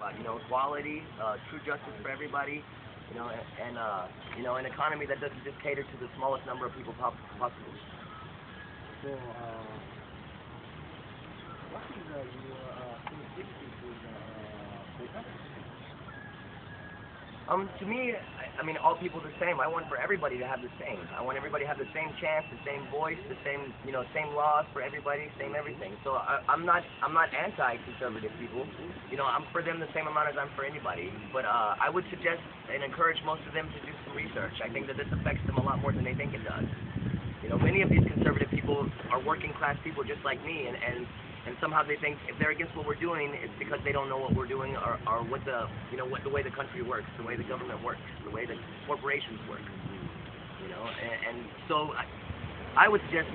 about, equality, true justice for everybody, and an economy that doesn't just cater to the smallest number of people possible. So, what is your sensitivity to the protest? To me, all people are the same. I want for everybody to have the same. I want everybody to have the same chance, the same voice, the same, same laws for everybody, same everything. So I'm not anti-conservative people. I'm for them the same amount as I'm for anybody. But I would suggest and encourage most of them to do some research. I think that this affects them a lot more than they think it does. Many of these conservative people are working class people just like me, and somehow they think if they're against what we're doing, it's because they don't know what we're doing or what the way the country works, the way the government works, the way the corporations work. And so I would suggest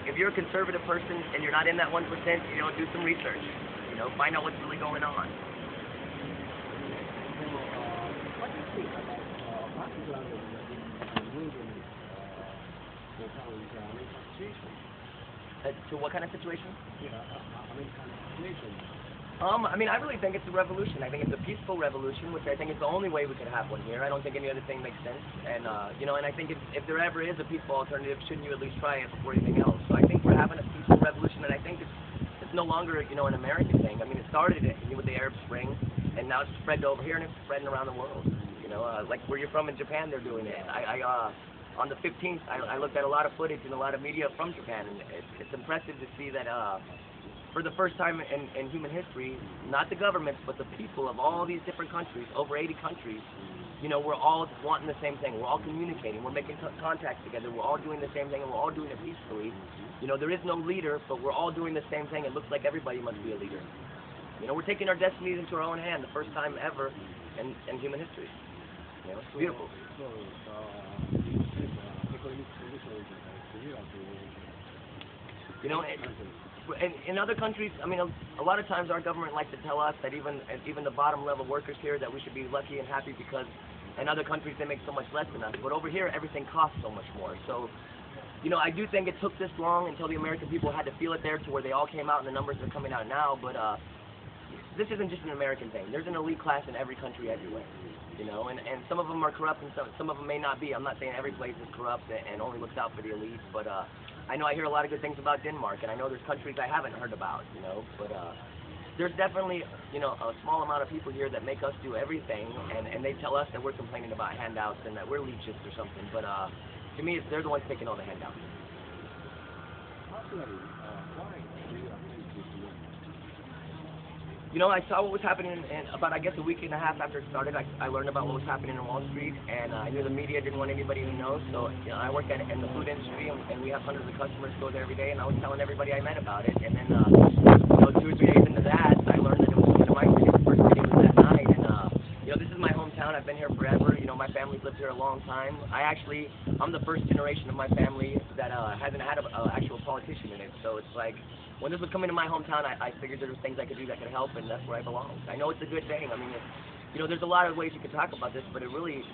if you're a conservative person and you're not in that 1%, do some research. Find out what's really going on. What do you think about particularly moving American situation? To what kind of situation? Yeah, American situation. I really think it's a revolution. I think it's a peaceful revolution, which I think is the only way we could have one here. I don't think any other thing makes sense. And and I think if there ever is a peaceful alternative, shouldn't you at least try it before anything else? So I think we're having a peaceful revolution, and I think it's no longer an American thing. It started with the Arab Spring, and now it's spread over here, and it's spreading around the world. Like where you're from in Japan, they're doing it. On the 15th, I looked at a lot of footage and a lot of media from Japan, and it's impressive to see that for the first time in human history, not the governments, but the people of all these different countries, over 80 countries, we're all wanting the same thing. We're all communicating. We're making contact together. We're all doing the same thing, and we're all doing it peacefully. There is no leader, but we're all doing the same thing. It looks like everybody must be a leader. We're taking our destinies into our own hand, the first time ever in human history. It's beautiful. In other countries, a lot of times our government likes to tell us that even the bottom level workers here that we should be lucky and happy because in other countries they make so much less than us. But over here everything costs so much more. So, I do think it took this long until the American people had to feel it there to where they all came out and the numbers are coming out now. But this isn't just an American thing. There's an elite class in every country everywhere. And some of them are corrupt and some of them may not be. I'm not saying every place is corrupt and only looks out for the elites, but I know I hear a lot of good things about Denmark, and I know there's countries I haven't heard about, but there's definitely, a small amount of people here that make us do everything, and they tell us that we're complaining about handouts and that we're leeches or something, but to me, they're the ones taking all the handouts. I saw what was happening about, I guess, a week and a half after it started. I learned about what was happening in Wall Street, and I knew the media didn't want anybody to know. So, I work in the food industry, and we have hundreds of customers go there every day, and I was telling everybody I met about it. And then, 2 or 3 days into that, I learned that it was coming to my city. The first meeting was that night, and this is my hometown. I've been here forever. My family's lived here a long time. I'm the first generation of my family that hasn't had an actual politician in it. So it's like, when this was coming to my hometown, I figured there were things I could do that could help, and that's where I belong. I know it's a good thing. There's a lot of ways you could talk about this, but it really,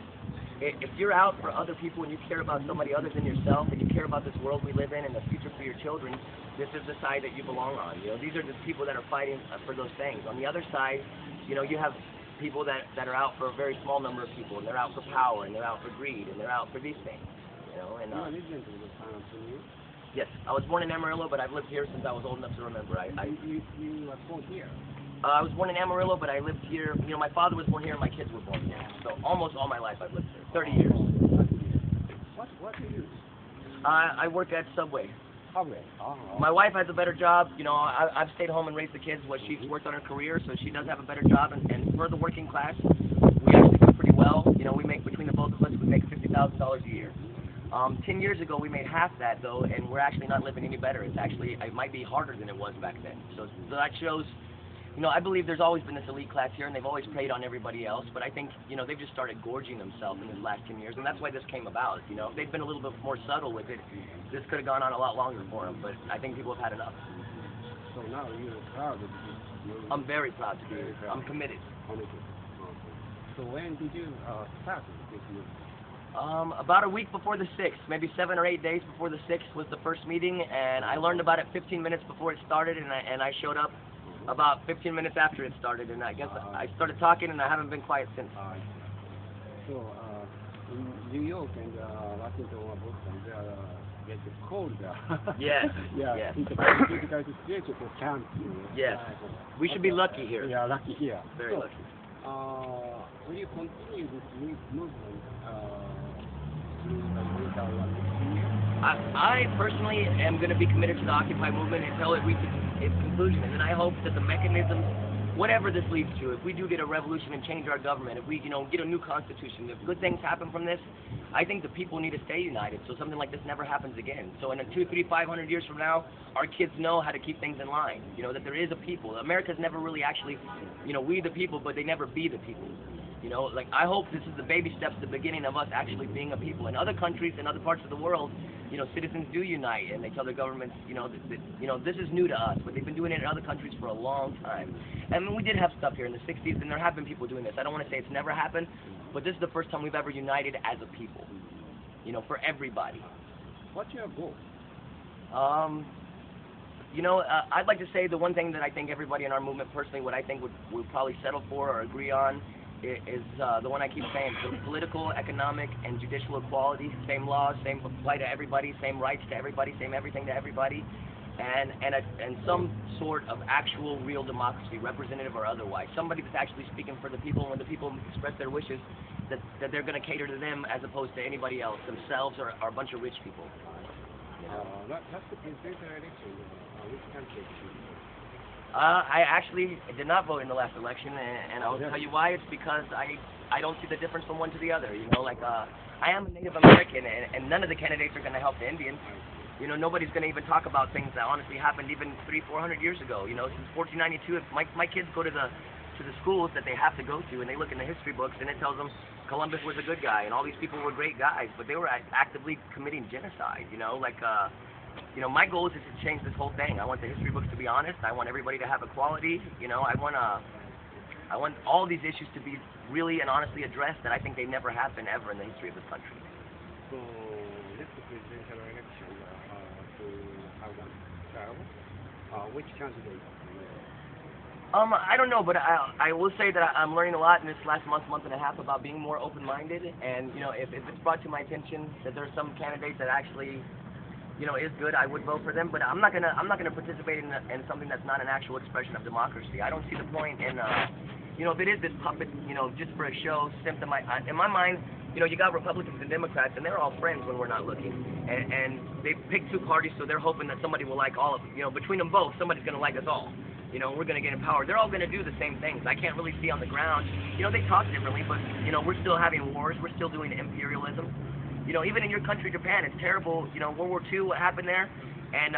if you're out for other people and you care about somebody other than yourself, and you care about this world we live in and the future for your children, this is the side that you belong on. These are the people that are fighting for those things. On the other side, you have people that are out for a very small number of people, and they're out for power, and they're out for greed, and they're out for these things. Yes, I was born in Amarillo, but I've lived here since I was old enough to remember. You were born here? I was born in Amarillo, but I lived here. My father was born here, and my kids were born here. So almost all my life I've lived here, 30 years. What do you do? I work at Subway. Subway. My wife has a better job. I've stayed home and raised the kids. She's worked on her career, so she does have a better job. And for the working class, we actually do pretty well. We make, between the both of us, we make $50,000 a year. 10 years ago, we made half that, though, and we're actually not living any better. It might be harder than it was back then. So that shows, I believe there's always been this elite class here, and they've always preyed on everybody else, but I think, they've just started gorging themselves in these last 10 years, and that's why this came about. If they'd been a little bit more subtle with it, this could have gone on a lot longer for them, but I think people have had enough. So now you're proud of this? I'm very proud to be here. I'm committed. So when did you start this movement? About a week before the 6th, maybe 7 or 8 days before the 6th was the first meeting, and I learned about it 15 minutes before it started, and I showed up about 15 minutes after it started, and I guess I started talking, and I haven't been quiet since. So, in New York and Washington or Boston, they are get cold. Yes. Yeah, Yes. it's a very difficult situation for camp. Yes. We should be lucky here. Yeah, lucky here. Very So, lucky. will you continue this movement through the winter Olympics? I personally am going to be committed to the Occupy movement until it reaches its conclusion, and then I hope that the mechanisms, whatever this leads to, if we do get a revolution and change our government, if we, get a new constitution, if good things happen from this, I think the people need to stay united so something like this never happens again. So in 200, 300, 500 years from now, our kids know how to keep things in line, that there is a people. America's never really actually, we the people, but they never be the people. I hope this is the baby steps, the beginning of us actually being a people. In other countries, in other parts of the world, citizens do unite, and they tell their governments, this is new to us, but they've been doing it in other countries for a long time. I mean, we did have stuff here in the 60s, and there have been people doing this. I don't want to say it's never happened, but this is the first time we've ever united as a people, for everybody. What's your goal? I'd like to say the one thing that I think everybody in our movement personally, what I think would probably settle for or agree on is the one I keep saying, so political, economic, and judicial equality, same laws, same apply to everybody, same rights to everybody, same everything to everybody, and some sort of actual real democracy, representative or otherwise, somebody that's actually speaking for the people, and when the people express their wishes, that they're going to cater to them as opposed to anybody else, themselves or a bunch of rich people. That's the presidential election. Which country? I actually did not vote in the last election, and I'll tell you why. It's because I don't see the difference from one to the other. I am a Native American, and none of the candidates are going to help the Indians. Nobody's going to even talk about things that honestly happened even 300-400 years ago. Since 1492, if my kids go to the schools that they have to go to, and they look in the history books, and it tells them Columbus was a good guy, and all these people were great guys, but they were actively committing genocide. My goal is to change this whole thing. I want the history books to be honest. I want everybody to have equality. I want all these issues to be really and honestly addressed that I think they never have been ever in the history of this country. So, next presidential election to have a trial, which candidate? I don't know, but I will say that I'm learning a lot in this last month and a half about being more open-minded, and if it's brought to my attention that there's some candidates that actually is good, I would vote for them, but I'm not gonna participate in something that's not an actual expression of democracy. I don't see the point in if it is this puppet, just for a show, symptom. In my mind, you got Republicans and Democrats, and they're all friends when we're not looking, and they pick two parties, so they're hoping that somebody will like all of them. Between them both, somebody's gonna like us all. We're gonna get in power. They're all gonna do the same things. I can't really see on the ground. They talk differently, but we're still having wars. We're still doing imperialism. Even in your country, Japan, it's terrible. World War II, what happened there? And,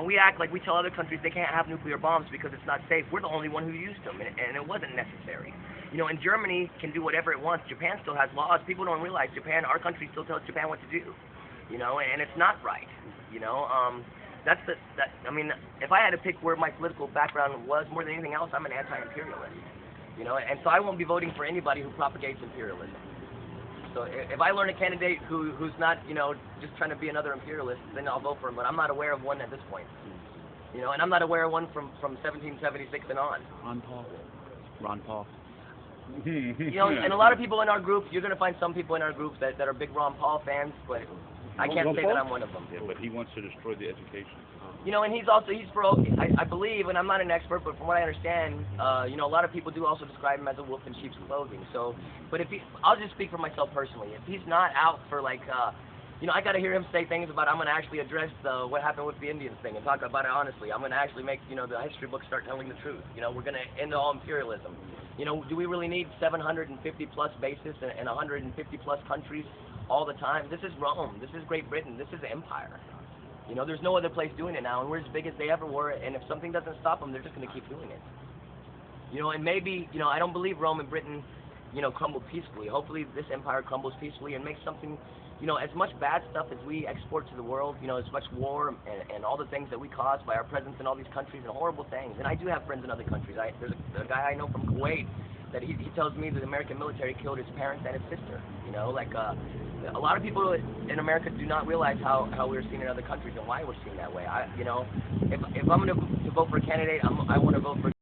we act like we tell other countries they can't have nuclear bombs because it's not safe. We're the only one who used them, and it wasn't necessary. And Germany can do whatever it wants. Japan still has laws. People don't realize our country still tells Japan what to do. And it's not right. If I had to pick where my political background was more than anything else, I'm an anti-imperialist. And so I won't be voting for anybody who propagates imperialism. So if I learn a candidate who's not, just trying to be another imperialist, then I'll vote for him. But I'm not aware of one at this point. And I'm not aware of one from 1776 and on. Ron Paul. And a lot of people in our group, you're going to find some people in our group that are big Ron Paul fans, but I can't say that I'm one of them. Yeah, but he wants to destroy the education. And he's for, I believe, and I'm not an expert, but from what I understand, a lot of people do also describe him as a wolf in sheep's clothing. So, but I'll just speak for myself personally. If he's not out for I got to hear him say things about I'm going to actually address what happened with the Indians thing and talk about it honestly. I'm going to actually make, the history books start telling the truth. We're going to end all imperialism. Do we really need 750 plus bases and 150 plus countries all the time? This is Rome. This is Great Britain. This is empire. There's no other place doing it now, and we're as big as they ever were, and if something doesn't stop them, they're just going to keep doing it. And maybe, I don't believe Rome and Britain, crumbled peacefully. Hopefully this empire crumbles peacefully and makes something, as much bad stuff as we export to the world, as much war and all the things that we cause by our presence in all these countries and horrible things. And I do have friends in other countries. There's a guy I know from Kuwait that he tells me that the American military killed his parents and his sister. You know, like a lot of people in America do not realize how we're seen in other countries and why we're seen that way. If I'm going to vote for a candidate, I want to vote for